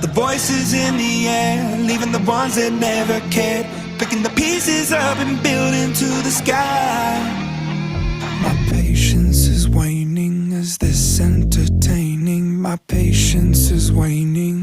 The voices in the air, leaving the ones that never cared, picking the pieces up and building to the sky. My patience is waning, is this entertaining? My patience is waning.